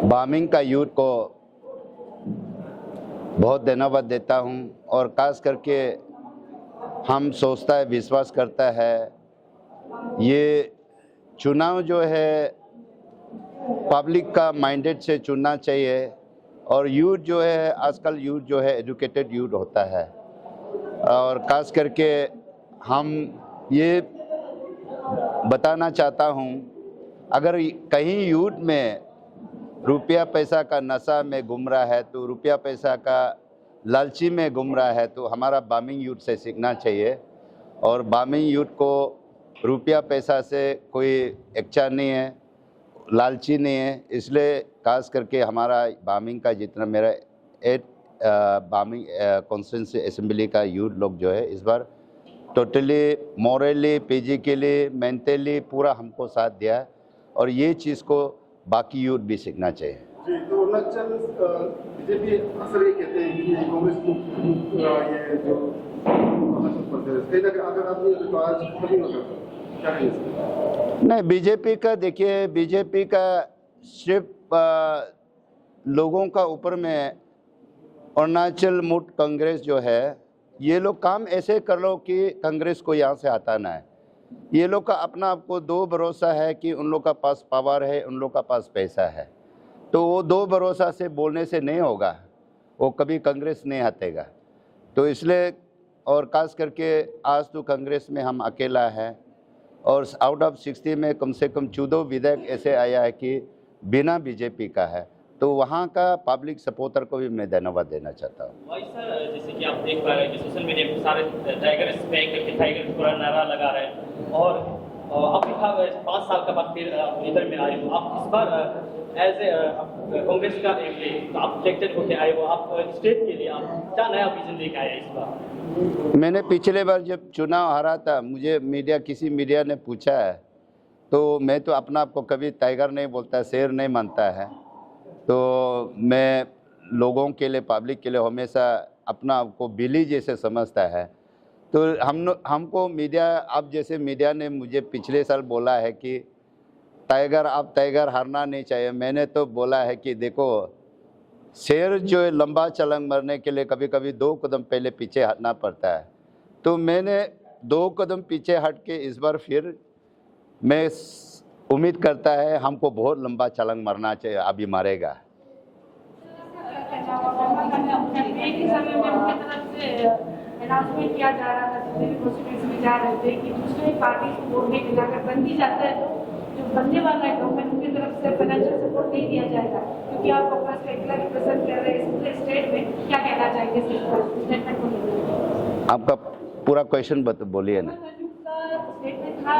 बामिंग का यूथ को बहुत धन्यवाद देता हूं और खास करके हम सोचता है, विश्वास करता है, ये चुनाव जो है पब्लिक का माइंडेड से चुनना चाहिए। और यूथ जो है, आजकल यूथ जो है एजुकेटेड यूथ होता है, और खास करके हम ये बताना चाहता हूँ, अगर कहीं यूथ में रुपया पैसा का नशा में घूम रहा है, तो रुपया पैसा का लालची में घूम रहा है, तो हमारा बामिंग यूथ से सीखना चाहिए। और बामिंग यूथ को रुपया पैसा से कोई इच्छा नहीं है, लालची नहीं है, इसलिए खास करके हमारा बामिंग का जितना मेरा 8 बामिंग कॉन्स्टिट्यूंसी असेंबली का यूथ लोग जो है इस बार टोटली मॉरली, फिजिकली, मेंटली पूरा हमको साथ दिया है, और ये चीज़ को बाकी यूथ भी सीखना चाहिए। जी, तो अरुणाचल बीजेपी अक्सर ये कहते हैं कि कांग्रेस को ये जो अरुणाचल प्रदेश कहीं ना कहीं अगर आपने तो आज कभी ना करता क्या कहेंगे? नहीं, बीजेपी का देखिए, बीजेपी का सिर्फ लोगों का ऊपर में अरुणाचल मुक्त कांग्रेस जो है, ये लोग काम ऐसे कर लो कि कांग्रेस को यहाँ से हटाना है। ये लोग का अपना आपको दो भरोसा है कि उन लोग का पास पावर है, उन लोग का पास पैसा है, तो वो दो भरोसा से बोलने से नहीं होगा, वो कभी कांग्रेस नहीं हटेगा। तो इसलिए, और खास करके आज तो कांग्रेस में हम अकेला है, और आउट ऑफ 60 में कम से कम 14 विधेयक ऐसे आया है कि बिना बीजेपी का है, तो वहाँ का पब्लिक सपोर्टर को भी मैं धन्यवाद देना चाहता हूँ। भाई सर, जैसे कि आप देख पा रहे हैं कि सोशल मीडिया पे सारे टाइगर स्पैक करके टाइगर पूरा नारा लगा रहे हैं, और अब भी 5 साल के बाद फिर इधर में आए हो आप। इस बार एज ए कांग्रेस का एमएलए तो आप इलेक्टेड होके आए हो, आप स्टेट के लिए आप क्या नया विजन लेके आए इस बार? मैंने पिछले बार जब चुनाव हारा था, मुझे किसी मीडिया ने पूछा है, तो मैं तो अपना आपको कभी टाइगर नहीं बोलता, शेर नहीं मानता है, तो मैं लोगों के लिए, पब्लिक के लिए हमेशा अपना आपको बिल्ली जैसे समझता है। तो हमको मीडिया, अब जैसे मीडिया ने मुझे पिछले साल बोला है कि टाइगर, आप टाइगर हारना नहीं चाहिए, मैंने तो बोला है कि देखो, शेर जो है लंबा छलांग मारने के लिए कभी कभी 2 कदम पहले पीछे हटना पड़ता है, तो मैंने 2 कदम पीछे हट के इस बार फिर मैं उम्मीद करता है हमको बहुत लंबा छलांग मारना चाहिए, अभी मारेगा। अनाउंसमेंट किया जा रहा था, जितने भी कॉन्स्टिट्यूएंसी में जा रहे थे कि दूसरे पार्टी को वोट में अगर बन भी जाता है तो जो बनने वाला है गवर्नमेंट उनकी तरफ से फाइनेंशियल सपोर्ट नहीं दिया जाएगा, क्योंकि आप कांग्रेस का इतना रिप्रेजेंट कर रहे हैं पूरे स्टेट में। क्या कहना चाहेंगे स्टेटमेंट को लेकर? आपका पूरा क्वेश्चन बोलिए ना। स्टेटमेंट था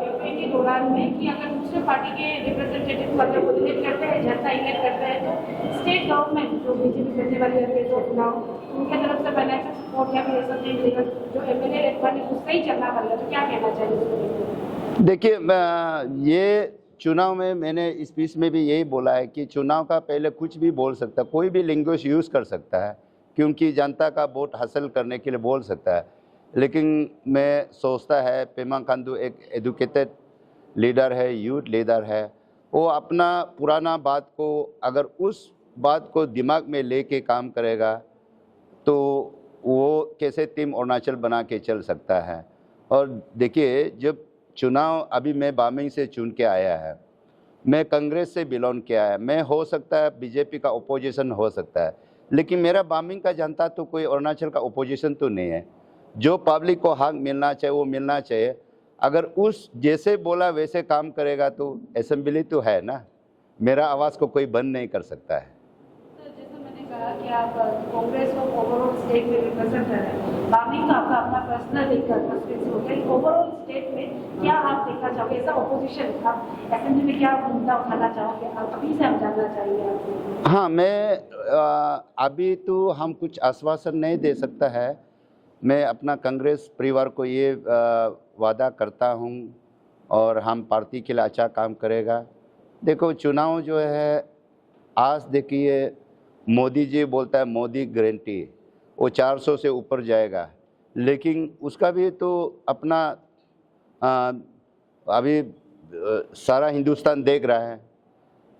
कैंपेन के दौरान में कि अगर दूसरे पार्टी के रिप्रेजेंटेटिव मतलब को इलेक्ट करते हैं, जनता इलेक्ट करते हैं, तो स्टेट गवर्नमेंट जो बीजेपी करने वाली है जो चुनाव, उनके तरफ से फाइनेंशियल सपोर्ट या फिर ऐसा नहीं मिलेगा, जो एमएलए उससे ही चलना पड़ेगा। तो क्या कहना चाहिए? देखिए, ये चुनाव में मैंने स्पीच में भी यही बोला है कि चुनाव का पहले कुछ भी बोल सकता है, कोई भी लैंग्वेज यूज़ कर सकता है, क्योंकि जनता का वोट हासिल करने के लिए बोल सकता है। लेकिन मैं सोचता है पेमा खांडू एक एजुकेटेड लीडर है, यूथ लीडर है, वो अपना पुराना बात को, अगर उस बात को दिमाग में लेके काम करेगा तो वो कैसे टीम अरुणाचल बना के चल सकता है। और देखिए, जब चुनाव अभी मैं बामिंग से चुन के आया है, मैं कांग्रेस से बिलोंग किया है, मैं हो सकता है बीजेपी का ओपोजिशन हो सकता है, लेकिन मेरा बामिंग का जनता तो कोई अरुणाचल का ओपोजिशन तो नहीं है। जो पब्लिक को हक मिलना चाहिए वो मिलना चाहिए। अगर उस जैसे बोला वैसे काम करेगा तो असेंबली तो है ना, मेरा आवाज़ को कोई बंद नहीं कर सकता है। जैसा मैंने कहा कि आप कांग्रेस को ओवरऑल स्टेट में रिप्रेजेंट कर रहे हैं, बामिंग का आपका अपना पर्सनल एक कंस्टिट्यूएंसी होता है, ओवरऑल स्टेट में क्या आप देखना चाहोगे ऐसा ओपोजिशन, आप असेंबली में क्या मुद्दा उठाना चाहोगे? अभी से हम जानना चाहिए। हाँ, मैं अभी तो हम कुछ आश्वासन नहीं दे सकता है। मैं अपना कांग्रेस परिवार को ये वादा करता हूँ, और हम पार्टी के लिए अच्छा काम करेगा। देखो, चुनाव जो है आज देखिए, मोदी जी बोलता है मोदी गारंटी, वो 400 से ऊपर जाएगा, लेकिन उसका भी तो अपना अभी सारा हिंदुस्तान देख रहा है।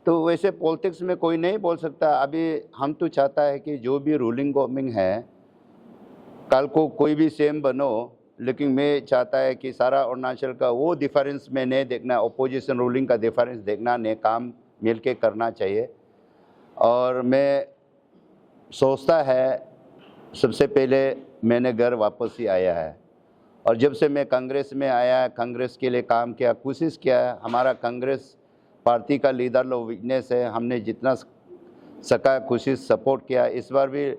तो वैसे पॉलिटिक्स में कोई नहीं बोल सकता। अभी हम तो चाहता है कि जो भी रूलिंग गवर्नमेंट है, कल को कोई भी सीएम बनो, लेकिन मैं चाहता है कि सारा अरुणाचल का वो डिफरेंस में नहीं देखना, अपोजिशन रूलिंग का डिफरेंस देखना नहीं, काम मिल के करना चाहिए। और मैं सोचता है सबसे पहले मैंने घर वापस ही आया है, और जब से मैं कांग्रेस में आया, कांग्रेस के लिए काम किया, कोशिश किया है। हमारा कांग्रेस पार्टी का लीडर लोग वीकनेस है, हमने जितना सका कोशिश सपोर्ट किया। इस बार भी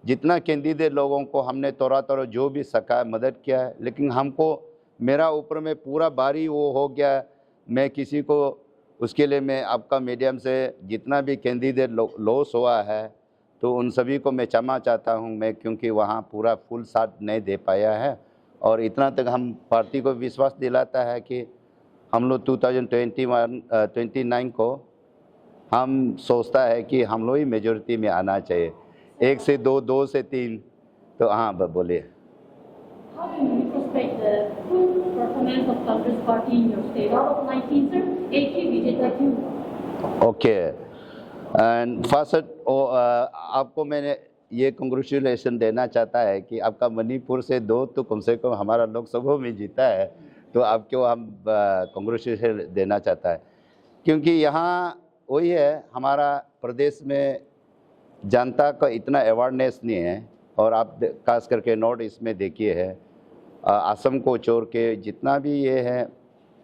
जितना कैंडिडेट लोगों को हमने तोड़ा जो भी सका मदद किया है, लेकिन हमको मेरा ऊपर में पूरा बारी वो हो गया। मैं किसी को उसके लिए मैं आपका मीडियम से जितना भी कैंडिडेट लॉस हुआ है तो उन सभी को मैं क्षमा चाहता हूं मैं, क्योंकि वहां पूरा फुल साथ नहीं दे पाया है। और इतना तक हम पार्टी को विश्वास दिलाता है कि हम लोग 2029 को हम सोचता है कि हम लोग ही मेजोरिटी में आना चाहिए, 1 से 2, 2 से 3। तो हाँ बोलिए। How do you retrospect the performance of Congress party in your state? Out of 19, sir, 8 ही विजेता क्यों? ओके, एंड फर्स्ट आपको मैंने ये कंग्रेचुलेशन देना चाहता है कि आपका मणिपुर से 2 तो कम से कम हमारा लोकसभा में जीता है, तो आपको हम कंग्रेचुलेशन देना चाहता है। क्योंकि यहाँ वही है, हमारा प्रदेश में जनता का इतना अवेयरनेस नहीं है। और आप खास करके नॉर्थ ईस्ट में देखिए है, असम को छोड़ के जितना भी ये है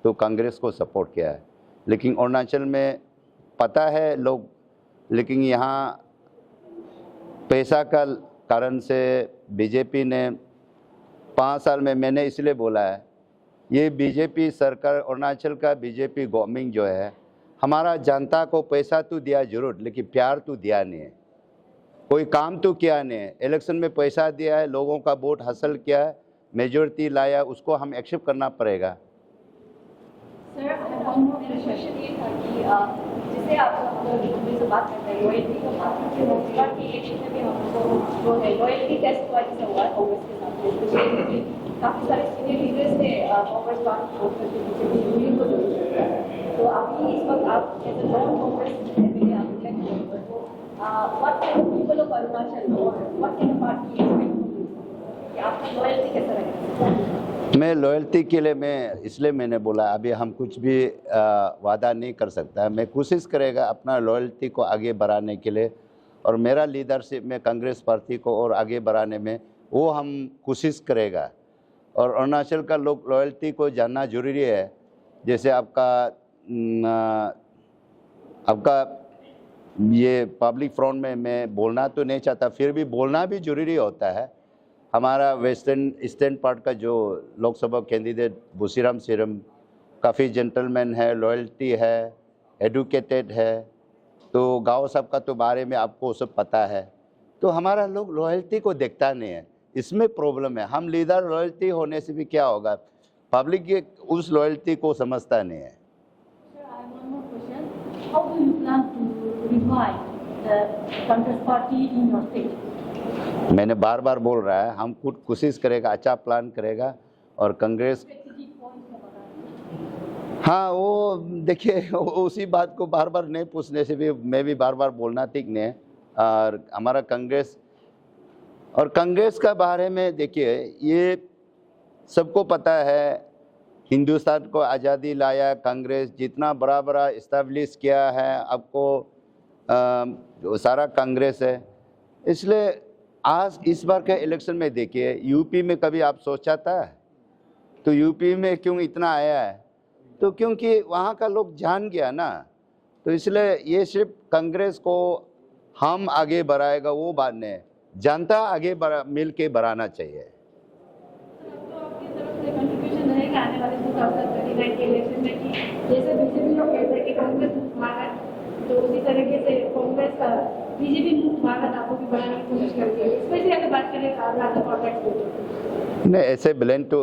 तो कांग्रेस को सपोर्ट किया है। लेकिन अरुणाचल में पता है लोग, लेकिन यहाँ पैसा का कारण से बीजेपी ने 5 साल में, मैंने इसलिए बोला है, ये बीजेपी सरकार, अरुणाचल का बीजेपी गवर्नमेंट जो है, हमारा जनता को पैसा तो दिया जरूर, लेकिन प्यार तो दिया नहीं है, कोई काम तो किया नहीं है। इलेक्शन में पैसा दिया है, लोगों का वोट हासिल किया है, मेजोरिटी लाया, उसको हम एक्सेप्ट करना पड़ेगा। सर, हम क्वेश्चन ये था कि जैसे आप से बात करते हैं लॉयल्टी का बात करते हैं, रोजगार के इलेक्शन में भी हमको जो है लॉयल्टी टेस्ट हुआ हुआ है कांग्रेस के साथ, काफ़ी सारे सीनियर लीडर्स ने कांग्रेस पार्टी को बीजेपी यूनियन को जरूर किया है। तो अभी इस वक्त आप as a non Congress MLA आप इलेक्ट हुए, तो what kind of people of Arunachal और व्हाट काइंड ऑफ पार्टी कि आपका लॉयल्टी कैसा रहेगा? मैं लॉयल्टी के लिए इसलिए मैंने बोला, अभी हम कुछ भी वादा नहीं कर सकता। मैं कोशिश करेगा अपना लॉयल्टी को आगे बढ़ाने के लिए, और मेरा लीडरशिप में कांग्रेस पार्टी को और आगे बढ़ाने में वो हम कोशिश करेगा। और अरुणाचल का लोग लॉयल्टी को जानना जरूरी है। जैसे आपका ये पब्लिक फ्रंट में मैं बोलना तो नहीं चाहता, फिर भी बोलना भी जरूरी होता है। हमारा वेस्टर्न ईस्टर्न पार्ट का जो लोकसभा कैंडिडेट बुसीराम सिरम काफ़ी जेंटलमैन है, लॉयल्टी है, एडुकेटेड है, तो गाँव सब का तो बारे में आपको सब पता है। तो हमारा लोग लॉयल्टी को देखता नहीं है, इसमें प्रॉब्लम है। हम लीडर लॉयल्टी होने से भी क्या होगा, पब्लिक ये उस लॉयल्टी को समझता नहीं है। Sir, I have one more question. How do you plan to revive the Congress party in your state? मैंने बार बार बोल रहा है, हम खुद कोशिश करेगा, अच्छा प्लान करेगा। और कांग्रेस, Strategic points का बताइए। हाँ वो देखिए, उसी बात को बार बार नहीं पूछने से भी मैं भी बार बार बोलना ठीक नहीं है। और हमारा कांग्रेस और कांग्रेस का बारे में देखिए, ये सबको पता है, हिंदुस्तान को आज़ादी लाया कांग्रेस, जितना बड़ा बड़ा इस्टेब्लिश किया है आपको सारा कांग्रेस है। इसलिए आज इस बार के इलेक्शन में देखिए, यूपी में कभी आप सोचा था? तो यूपी में क्यों इतना आया है, तो क्योंकि वहाँ का लोग जान गया ना। तो इसलिए ये सिर्फ कांग्रेस को हम आगे बढ़ाएगा वो बात नहीं, जनता आगे मिल के बढ़ाना चाहिए। तो आपकी तरफ से कंट्रीब्यूशन रहेगा आने वाले 2029 के इलेक्शन में कि जैसे बीजेपी लोग कहते हैं कि कांग्रेस मुक्त भारत, तो उसी तरीके से कांग्रेस का बीजेपी मुक्त भारत आपको भी बढ़ाने की कोशिश करती है, स्पेशली अगर बात करें अरुणाचल कॉन्टेक्स्ट में? नहीं, ऐसे ब्लेंड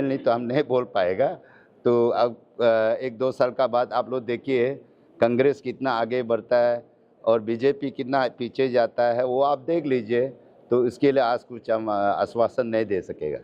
नहीं तो हम नहीं बोल पाएगा। तो अब 1-2 साल का बाद आप लोग देखिए कांग्रेस कितना आगे बढ़ता है और बीजेपी कितना पीछे जाता है, वो आप देख लीजिए। तो इसके लिए आज कुछ हम आश्वासन नहीं दे सकेगा।